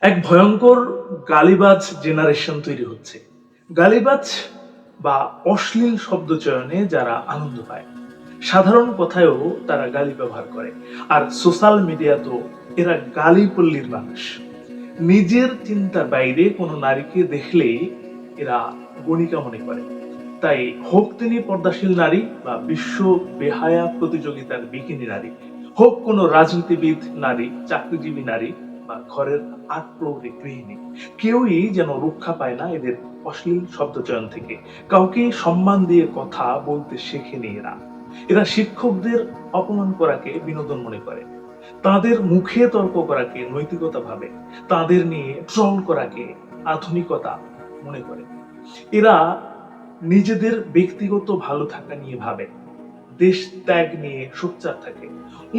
এক ভয়ঙ্কর গালিবাজ জেনারেশন তৈরি হচ্ছে। গালিবাজ বা অশ্লীল শব্দ চয়নে যারা আনন্দ পায়, সাধারণ কথায়ও তারা গালি ব্যবহার করে। আর সোশ্যাল মিডিয়া তো এরা গালি পল্লীর মানুষ। নিজের চিন্তার বাইরে কোনো নারীকে দেখলেই এরা গণিকা মনে করে। তাই হোক তিনি পর্দাশীল নারী বা বিশ্ব বেহায়া প্রতিযোগিতার বিকিনি নারী, হোক কোনো রাজনীতিবিদ নারী, চাকরিজীবী নারী বা ঘরের আট প্রহরী গৃহিণী, কেউই যেন রক্ষা পায় না এদের অশ্লীল শব্দচয়ন থেকে। কাউকে সম্মান দিয়ে কথা বলতে শেখেনি এরা। এরা শিক্ষকদের অপমান করাকে বিনোদন মনে করে, তাদের মুখে তর্ক করাকে নৈতিকতা ভাবে, তাদের নিয়ে ট্রল করাকে আধুনিকতা মনে করে। এরা নিজেদের ব্যক্তিগত ভালো থাকা নিয়ে ভাবে, দেশ ত্যাগ নিয়ে সোচ্চার থাকে,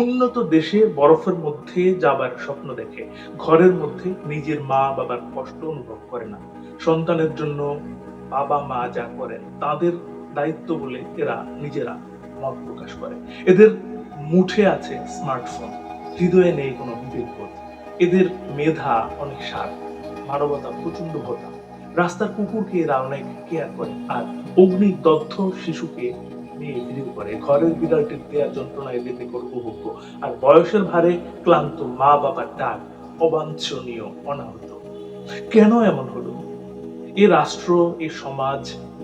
উন্নত দেশে বরফের মধ্যে যাবার স্বপ্ন দেখে, ঘরের মধ্যে নিজের মা বাবার কষ্ট অনুভব করে না। সন্তানের জন্য বাবা মা যা করেন তাদের দায়িত্ব বলে এরা নিজেরা মত প্রকাশ করে। এদের মুঠে আছে স্মার্টফোন, হৃদয়ে নেই কোনো বিবেকবোধ। এদের মেধা অনেক সার, মানবতা প্রচন্ড ভোটা। রাস্তার কুকুরকে এরা অনেক কেয়ার করে, আর অগ্নিদগ্ধ শিশুকে নিয়ে ভিডিও করে। ঘরের বিড়ালটির দেয়া যন্ত্রণায় এদের নিকট উপভোগ্য, আর বয়সের ভারে ক্লান্ত মা বাবার ডাক অবাঞ্ছনীয়, অনাহত। কেন এমন হলো? এ রাষ্ট্র, এ সমাজ,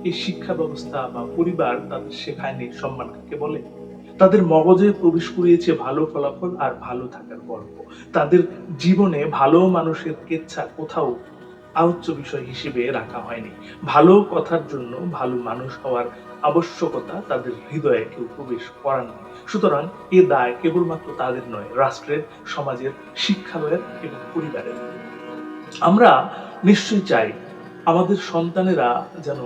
এই শিক্ষা ব্যবস্থা বা পরিবার তাদের শেখায়নি সম্মান কাকে বলে। তাদের মগজে প্রবেশ করিয়েছে ভালো ফলাফল আর ভালো থাকার গল্প। তাদের জীবনে ভালো মানুষের কেচ্ছা কোথাও আলোচ্য বিষয় হিসেবে রাখা হয়নি। ভালো কথার জন্য ভালো মানুষ হওয়ার আবশ্যকতা তাদের হৃদয়ে কেউ প্রবেশ করাননি। সুতরাং এ দায় কেবলমাত্র তাদের নয়, রাষ্ট্রের, সমাজের, শিক্ষালয়ের এবং পরিবারের। আমরা নিশ্চয়ই চাই আমাদের সন্তানেরা যেন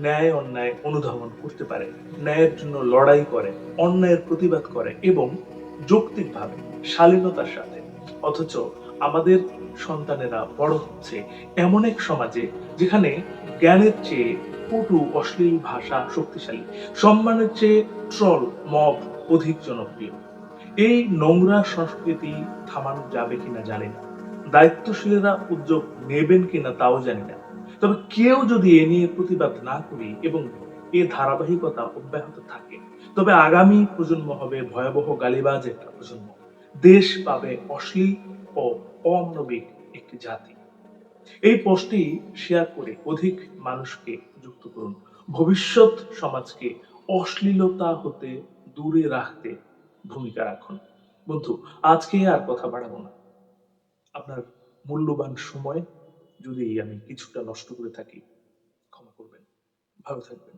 ন্যায় অন্যায় অনুধাবন করতে পারে, ন্যায়ের জন্য লড়াই করে, অন্যায়ের প্রতিবাদ করে এবং যৌক্তিকভাবে, শালীনতার সাথে। অথচ আমাদের সন্তানেরা বড় হচ্ছে এমন এক সমাজে যেখানে জ্ঞানের চেয়ে কটু অশ্লীল ভাষা শক্তিশালী, সম্মানের চেয়ে ট্রল, মব অধিক জনপ্রিয়। এই নোংরা সংস্কৃতি থামানো যাবে কিনা জানি না, দায়িত্বশীলেরা উদ্যোগ নেবেন কিনা তাও জানি না। তবে কেউ যদি এ নিয়ে প্রতিবাদ না করি এবং এ ধারাবাহিকতা অব্যাহত থাকে, তবে আগামী প্রজন্ম হবে ভয়াবহ গালিবাজ একটা প্রজন্ম। দেশ পাবে অশ্লীল ও অমানবিক একটি জাতি। এই পোস্টটি শেয়ার করে অধিক মানুষকে যুক্ত করুন। ভবিষ্যৎ সমাজকে অশ্লীলতা হতে দূরে রাখতে ভূমিকা রাখুন। বন্ধু, আজকে আর কথা বাড়াবো না। আপনার মূল্যবান সময় যদি আমি কিছুটা নষ্ট করে থাকি, ক্ষমা করবেন। ভালো থাকবেন।